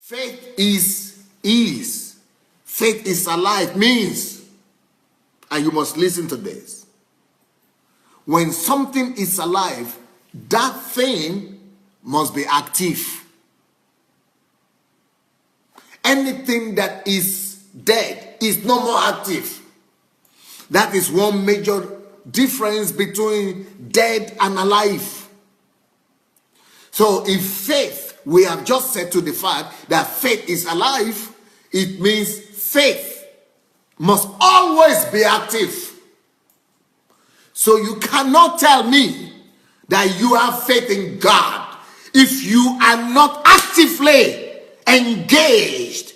Faith is alive means, and you must listen to this. When something is alive, that thing must be active. Anything that is dead is no more active. That is one major difference between dead and alive. So if faith, we have just said to the fact that faith is alive, it means faith must always be active. So you cannot tell me that you have faith in God if you are not actively engaged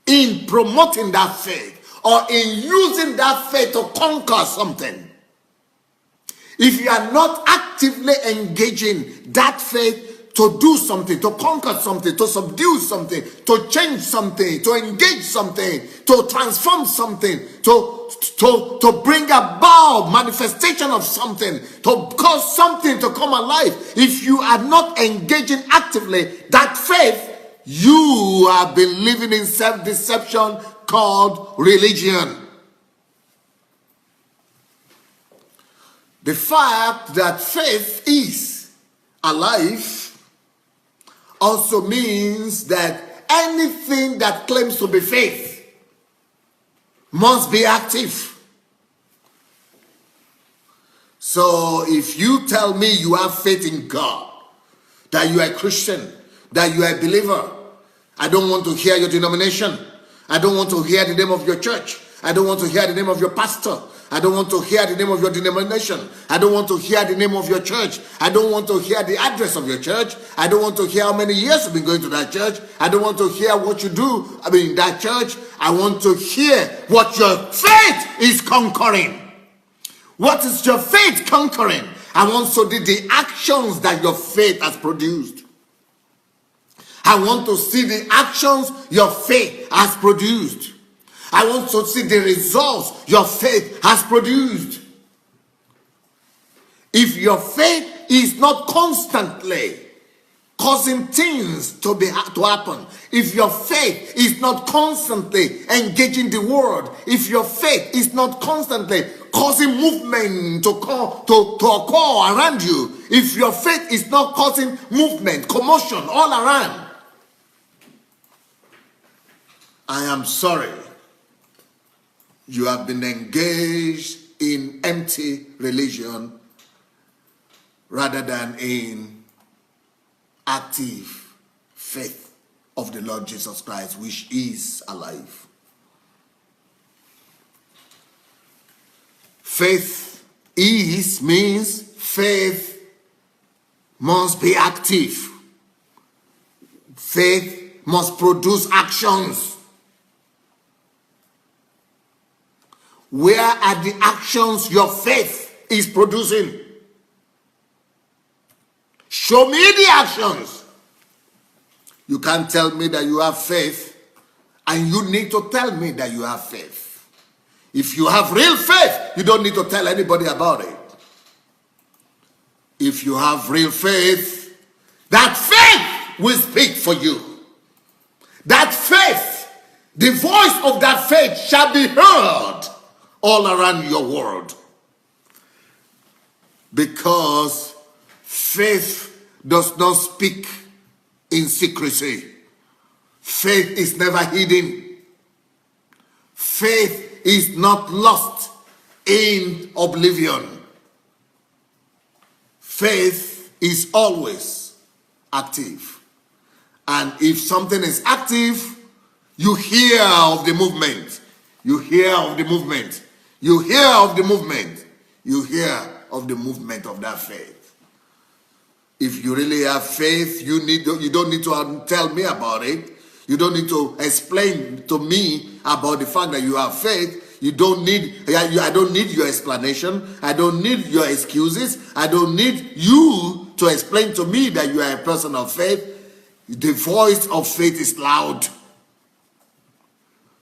in promoting that faith or in using that faith to conquer something. If you are not actively engaging that faith to do something, to conquer something, to subdue something, to change something, to engage something, to transform something, to bring about manifestation of something, to cause something to come alive. If you are not engaging actively that faith, you have been living in self-deception called religion. The fact that faith is alive also means that anything that claims to be faith must be active. So if you tell me you have faith in God, that you are a Christian, that you are a believer, I don't want to hear your denomination. I don't want to hear the name of your church. I don't want to hear the name of your pastor. I don't want to hear the name of your denomination. I don't want to hear the name of your church. I don't want to hear the address of your church. I don't want to hear how many years you've been going to that church. I don't want to hear what you do in that church. I want to hear what your faith is conquering. What is your faith conquering? I want to see the actions that your faith has produced. I want to see the actions your faith has produced. I want to see the results your faith has produced. If your faith is not constantly causing things to happen, if your faith is not constantly engaging the world, if your faith is not constantly causing movement to occur around you, if your faith is not causing movement, commotion all around, I am sorry. You have been engaged in empty religion rather than in active faith of the Lord Jesus Christ, which is alive. Faith means faith must be active. Faith must produce actions. Where are the actions your faith is producing? Show me the actions. You can't tell me that you have faith, and you need to tell me that you have faith. If you have real faith, you don't need to tell anybody about it. If you have real faith, that faith will speak for you. That faith, the voice of that faith shall be heard all around your world. Because faith does not speak in secrecy. Faith is never hidden. Faith is not lost in oblivion. Faith is always active. And if something is active, you hear of the movement. You hear of the movement. You hear of the movement. You hear of the movement of that faith. If you really have faith, you don't need to tell me about it. You don't need to explain to me about the fact that you have faith. I don't need your explanation. I don't need your excuses. I don't need you to explain to me that you are a person of faith. The voice of faith is loud.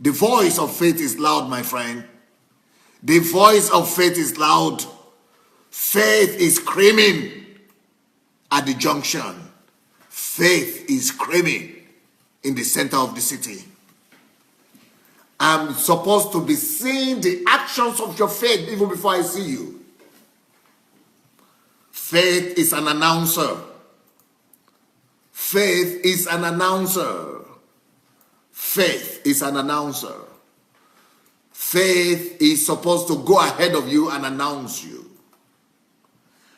The voice of faith is loud, my friend. The voice of faith is loud. Faith is screaming at the junction. Faith is screaming in the center of the city. I'm supposed to be seeing the actions of your faith even before I see you. Faith is an announcer. Faith is an announcer. Faith is an announcer. Faith is supposed to go ahead of you and announce you.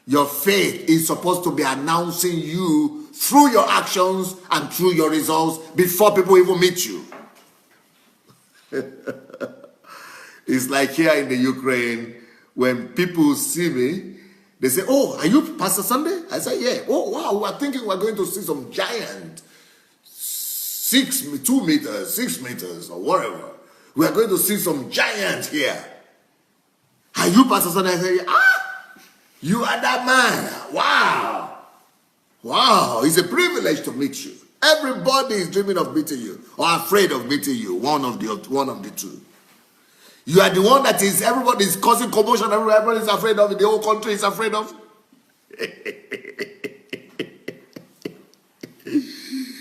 Your faith is supposed to be announcing you through your actions and through your results before people even meet you. It's like here in the Ukraine, when people see me, they say, "Oh, are you Pastor Sunday?" I say, "Yeah." "Oh, wow, we're thinking we're going to see some giant, 2 meters, 6 meters, or whatever. We are going to see some giant here. Are you Pastor Sunday?" I say, "You are that man. Wow. Wow, it's a privilege to meet you." Everybody is dreaming of meeting you or afraid of meeting you, one of the two. You are the one that is, everybody is causing commotion, everybody is afraid of, the whole country is afraid of.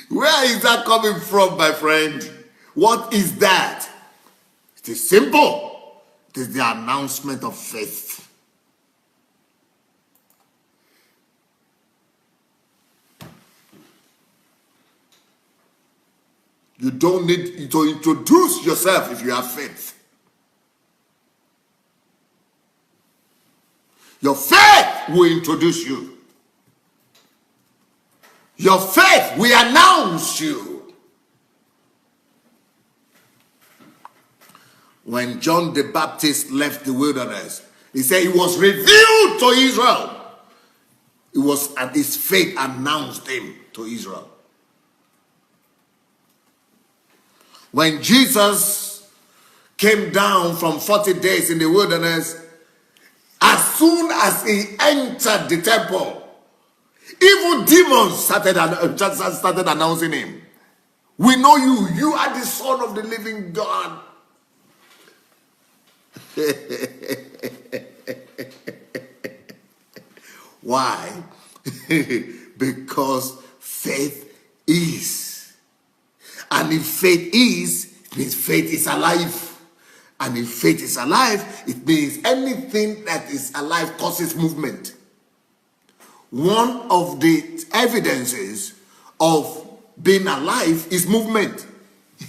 Where is that coming from, my friend? What is that? It is simple. It is the announcement of faith. You don't need to introduce yourself if you have faith. Your faith will introduce you. Your faith will announce you. When John the Baptist left the wilderness, he said it was revealed to Israel. It was, and his faith announced him to Israel. When Jesus came down from 40 days in the wilderness, as soon as he entered the temple, even demons started announcing him. "We know you. You are the Son of the living God." Why? Because faith is. And if faith is, it means faith is alive. And if faith is alive, it means anything that is alive causes movement. One of the evidences of being alive is movement.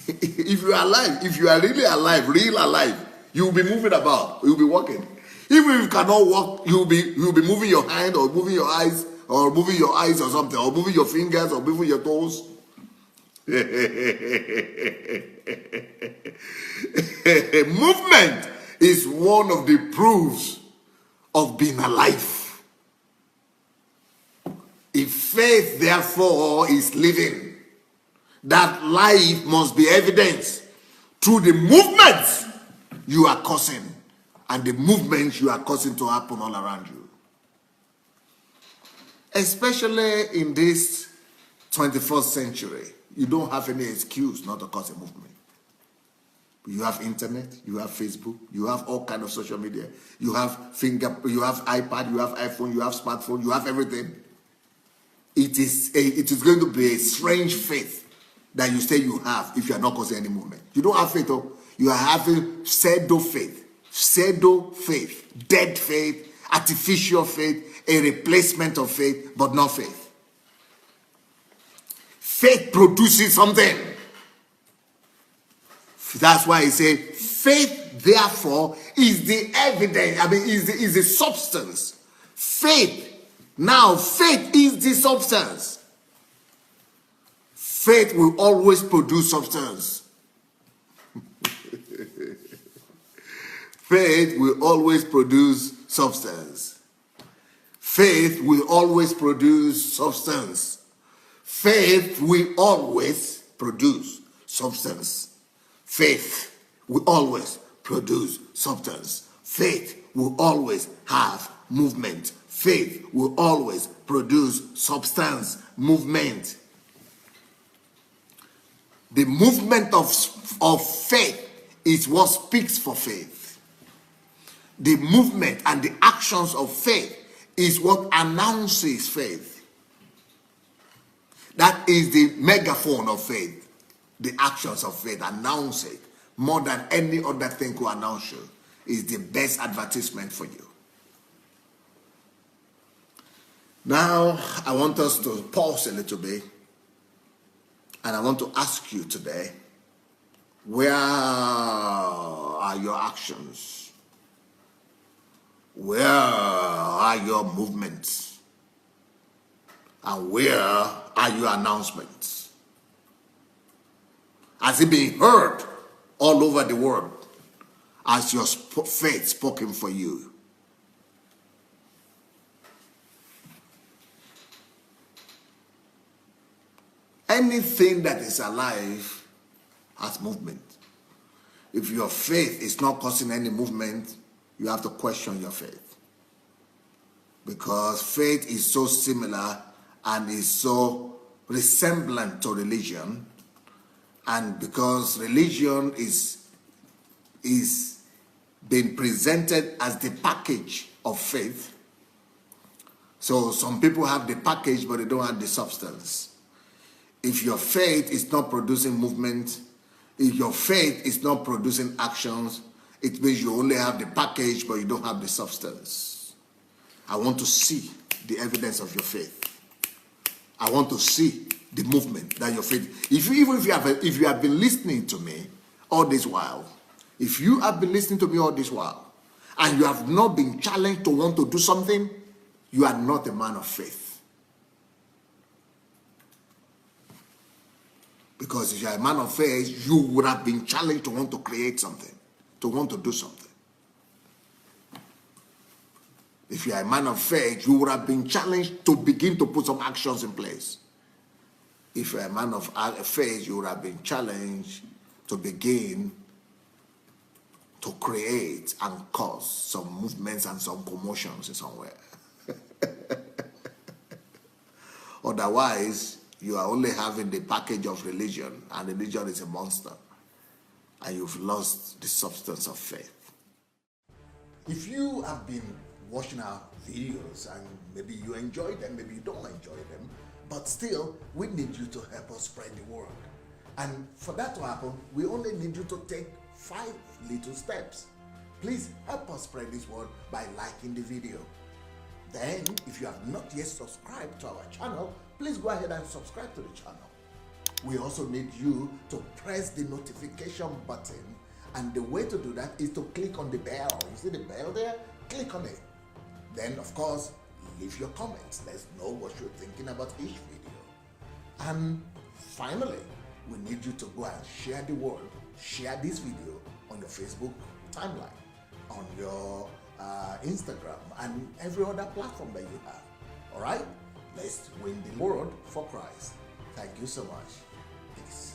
If you are alive, if you are really alive, real alive, you will be moving about, you will be walking. Even if you cannot walk, you will be moving your hand or moving your eyes or moving your eyes or something, or moving your fingers or moving your toes. Movement is one of the proofs of being alive. If faith, therefore, is living, that life must be evidenced through the movements you are causing and the movements you are causing to happen all around you. Especially in this 21st century. You don't have any excuse not to cause a movement. You have internet, you have Facebook, you have all kinds of social media, you have iPad, you have iPhone, you have smartphone, you have everything. It is going to be a strange faith that you say you have if you are not causing any movement. You don't have faith, you are having pseudo faith, dead faith, artificial faith, a replacement of faith, but not faith. Faith produces something. That's why he said, faith, therefore, is the evidence, is the substance. Faith is the substance. Faith will always produce substance. Faith will always produce substance. Faith will always produce substance. Faith will always produce substance. Faith will always produce substance. Faith will always have movement. Faith will always produce substance, movement. The movement of faith is what speaks for faith. The movement and the actions of faith is what announces faith. That is the megaphone of faith. the actions of faith. Announce it more than any other thing could announce you. Is the best advertisement for you. Now, I want us to pause a little bit, and I want to ask you today, where are your actions? Where are your movements? And where are your announcements? Has it been heard all over the world as your faith spoken for you? Anything that is alive has movement. If your faith is not causing any movement, you have to question your faith. Because faith is so similar and is so resemblant to religion. And because religion is being presented as the package of faith. So some people have the package, but they don't have the substance. If your faith is not producing movement, if your faith is not producing actions, it means you only have the package, but you don't have the substance. I want to see the evidence of your faith. I want to see the movement that your faith. If you have been listening to me all this while, if you have been listening to me all this while, and you have not been challenged to want to do something, you are not a man of faith. Because if you are a man of faith, you would have been challenged to want to create something, to want to do something. If you are a man of faith, you would have been challenged to begin to put some actions in place. If you are a man of faith, you would have been challenged to begin to create and cause some movements and some commotions somewhere. Otherwise, you are only having the package of religion, and religion is a monster, and you've lost the substance of faith. If you have been watching our videos and maybe you enjoy them, maybe you don't enjoy them, but still, we need you to help us spread the word. And for that to happen, we only need you to take 5 little steps. Please help us spread this word by liking the video. Then, if you have not yet subscribed to our channel, please go ahead and subscribe to the channel. We also need you to press the notification button, and the way to do that is to click on the bell. You see the bell there? Click on it. Then, of course, leave your comments. Let's know what you're thinking about each video. And finally, we need you to go and share the word. Share this video on your Facebook timeline, on your Instagram, and every other platform that you have. All right? Let's win the world for Christ. Thank you so much. Peace.